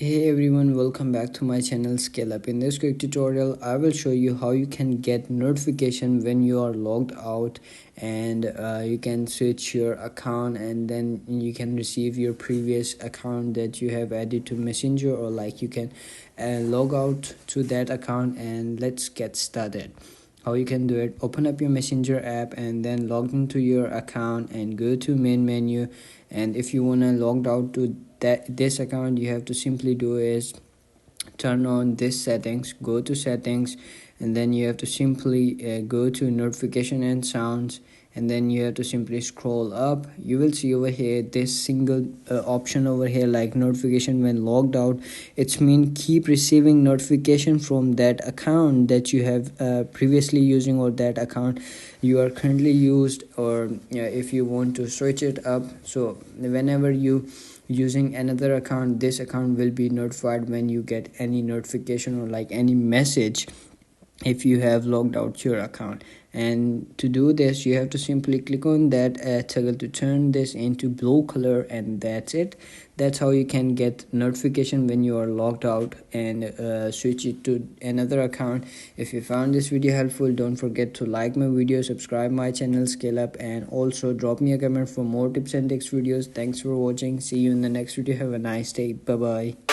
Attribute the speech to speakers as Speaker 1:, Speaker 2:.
Speaker 1: Hey everyone, welcome back to my channel Scale Up. In this quick tutorial I will show you how you can get notification when you are logged out, and you can switch your account and then you can receive your previous account that you have added to Messenger, or like you can log out to that account. And let's get started. How you can do it: open up your Messenger app and then log into your account and go to main menu. And if you want to log out to this account, you have to simply do is turn on this settings, go to settings, and then you have to simply go to notification and sounds, and then you have to simply scroll up. You will see over here this single option over here, like notification when logged out. It's mean keep receiving notification from that account that you have previously using, or that account you are currently used, or if you want to switch it up. So whenever you using another account, this account will be notified when you get any notification or like any message if you have logged out your account. And to do this, you have to simply click on that toggle to turn this into blue color, and that's it. That's how you can get notification when you are logged out and switch it to another account. If you found this video helpful, don't forget to like my video, subscribe my channel Scale Up, and also drop me a comment for more tips and tricks videos. Thanks for watching. See you in the next video. Have a nice day. Bye bye.